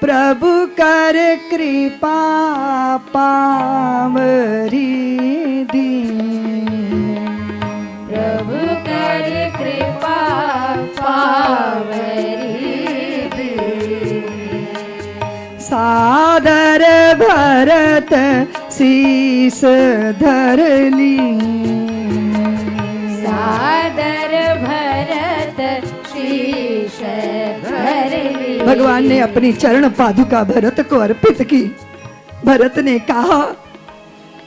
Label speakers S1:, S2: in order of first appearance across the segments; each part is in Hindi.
S1: प्रभु कर कृपा पावरी दीन।
S2: प्रभु कर कृपा पावरी दीन।
S1: सादर भरत शीस धर ली।
S2: सादर भरत शीश धर ली।
S1: भगवान ने अपनी चरण पादुका भरत को अर्पित की। भरत ने कहा,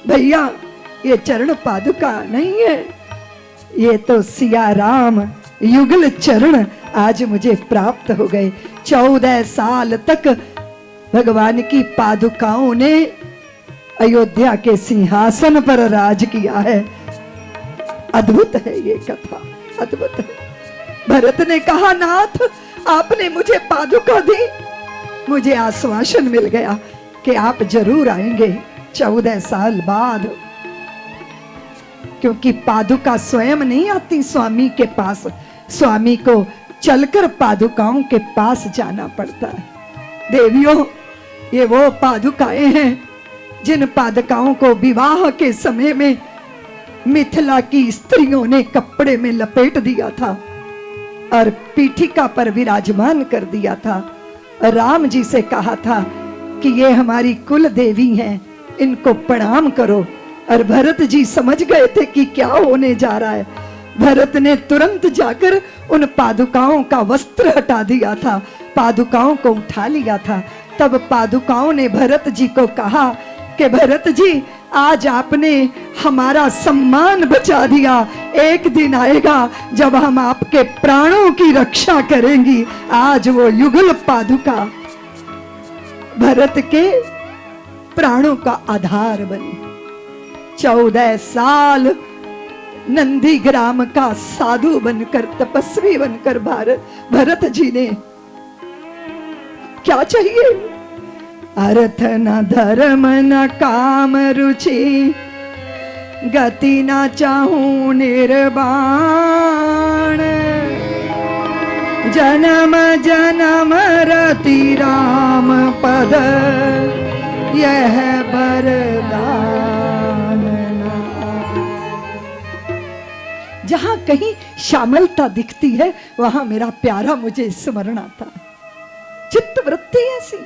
S1: भैया ये चरण पादुका नहीं है, ये तो सिया राम युगल चरण आज मुझे प्राप्त हो गए। 14 साल तक भगवान की पादुकाओं ने अयोध्या के सिंहासन पर राज किया है। अद्भुत है ये कथा, अद्भुत है। भरत ने कहा, नाथ आपने मुझे पादुका दी, मुझे आश्वासन मिल गया कि आप जरूर आएंगे 14 साल बाद। क्योंकि पादुका स्वयं नहीं आती स्वामी के पास, स्वामी को चलकर पादुकाओं के पास जाना पड़ता है। देवियों, ये वो पादुकाएं हैं जिन पादुकाओं को विवाह के समय में मिथिला की स्त्रियों ने कपड़े में लपेट दिया था और पीठिका पर विराजमान कर दिया था। राम जी से कहा था कि ये हमारी कुल देवी हैं, इनको प्रणाम करो। और भरत जी समझ गए थे कि क्या होने जा रहा है। भरत ने तुरंत जाकर उन पादुकाओं का वस्त्र हटा दिया था, पादुकाओं को उठा लिया था। तब पादुकाओं ने भरत जी को कहा कि भरत जी, आज आपने हमारा सम्मान बचा दिया, एक दिन आएगा जब हम आपके प्राणों की रक्षा करेंगी। आज वो युगल पादुका भरत के प्राणों का आधार बनी। 14 साल नंदीग्राम का साधु बनकर, तपस्वी बनकर भरत जी ने क्या चाहिए? अर्थ न धर्म न काम रुचि, गति न चाहूं निर्वाण। जन्म जन्म रति राम पद, यह वरदान। जहां कहीं श्यामलता दिखती है वहां मेरा प्यारा मुझे स्मरण आता है। चित्त वृत्ति ऐसी,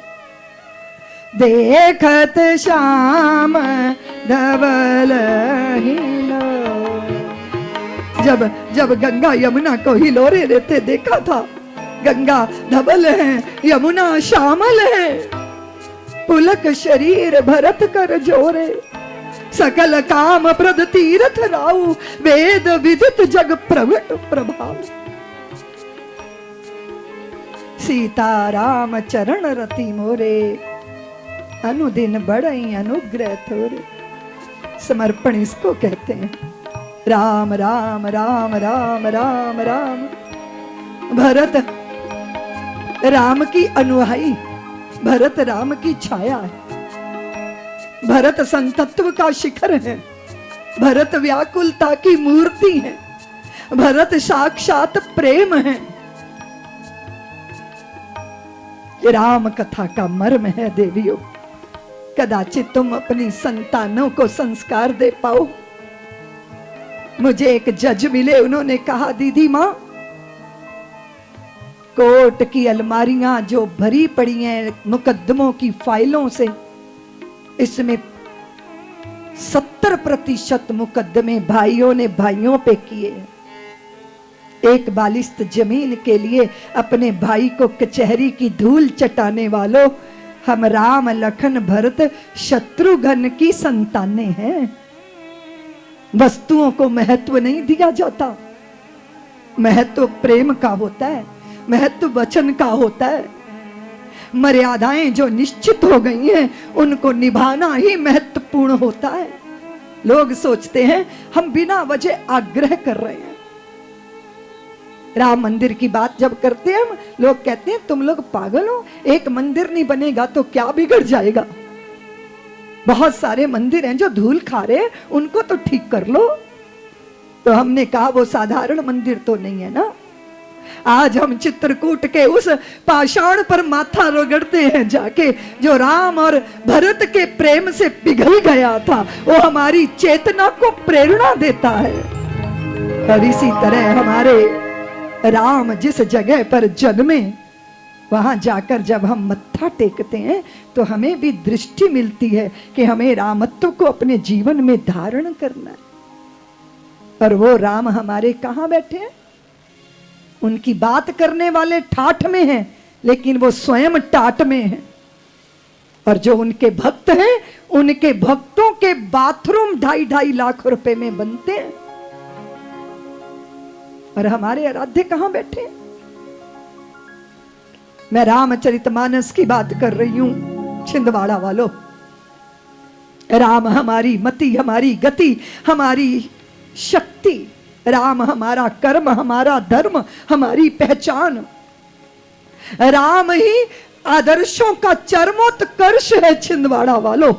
S1: देखत श्याम धवल हिलो। जब गंगा यमुना को हिलोरे देते देखा था। गंगा धवल है, यमुना श्यामल है। पुलक शरीर भरत कर जोरे, सकल काम प्रद तीरथ राउ। वेद विदित जग प्रगट प्रभाव। सीता राम चरण रति मोरे, अनुदिन बढ़ई अनुग्रह थोरे। समर्पण इसको कहते हैं। राम राम राम राम राम राम। भरत राम की अनुयायी, भरत राम की छाया है। भरत संतत्व का शिखर है। भरत व्याकुलता की मूर्ति है। भरत साक्षात प्रेम है। राम कथा का मर्म है देवियों। कदाचित तुम अपनी संतानों को संस्कार दे पाओ। मुझे एक जज मिले, उन्होंने कहा, दीदी माँ, कोर्ट की अलमारियां जो भरी पड़ी हैं मुकद्दमों की फाइलों से, इसमें 70% मुकद्दमे भाइयों ने भाइयों पे किए। एक बालिस्त जमीन के लिए अपने भाई को कचहरी की धूल चटाने वालों, हम राम लखन भरत शत्रुघ्न की संतानें हैं। वस्तुओं को महत्व नहीं दिया जाता। महत्व प्रेम का होता है, महत्व वचन का होता है। मर्यादाएं जो निश्चित हो गई हैं उनको निभाना ही महत्वपूर्ण होता है। लोग सोचते हैं हम बिना वजह आग्रह कर रहे हैं। राम मंदिर की बात जब करते हैं हम, लोग कहते हैं तुम लोग पागल हो, एक मंदिर नहीं बनेगा तो क्या बिगड़ जाएगा। बहुत सारे मंदिर हैं जो धूल खा रहे हैं, उनको तो ठीक कर लो। तो हमने कहा वो साधारण मंदिर तो नहीं है ना। आज हम चित्रकूट के उस पाषाण पर माथा रगड़ते हैं जाके, जो राम और भरत के प्रेम से पिघल गया था। वो हमारी चेतना को प्रेरणा देता है। और इसी तरह हमारे राम जिस जगह पर जन्मे, वहां जाकर जब हम मत्था टेकते हैं तो हमें भी दृष्टि मिलती है कि हमें रामत्व को अपने जीवन में धारण करना है। और वो राम हमारे कहां बैठे हैं? उनकी बात करने वाले ठाठ में हैं, लेकिन वो स्वयं टाट में हैं। और जो उनके भक्त हैं, उनके भक्तों के बाथरूम 2.5 लाख रुपए में बनते हैं। और हमारे आराध्य कहां बैठे हैं? मैं रामचरितमानस की बात कर रही हूं छिंदवाड़ा वालों। राम हमारी मति, हमारी गति, हमारी शक्ति। राम हमारा कर्म, हमारा धर्म, हमारी पहचान। राम ही आदर्शों का चरमोत्कर्ष है छिंदवाड़ा वालों।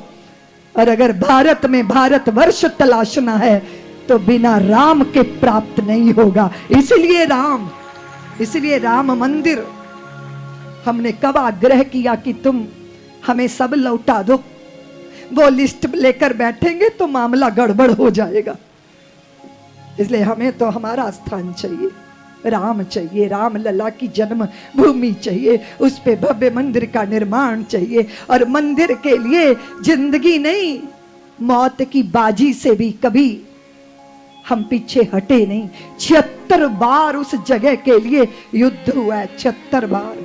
S1: और अगर भारत में भारतवर्ष तलाशना है तो बिना राम के प्राप्त नहीं होगा। इसलिए राम मंदिर हमने कब आग्रह किया कि तुम हमें सब लौटा दो। वो लिस्ट लेकर बैठेंगे तो मामला गड़बड़ हो जाएगा। इसलिए हमें तो हमारा स्थान चाहिए, राम चाहिए, राम लला की जन्म भूमि चाहिए, उस पे भव्य मंदिर का निर्माण चाहिए। और मंदिर के लिए जिंदगी नहीं, मौत की बाजी से भी कभी हम पीछे हटे नहीं। 76 बार उस जगह के लिए युद्ध हुआ है, 76 बार।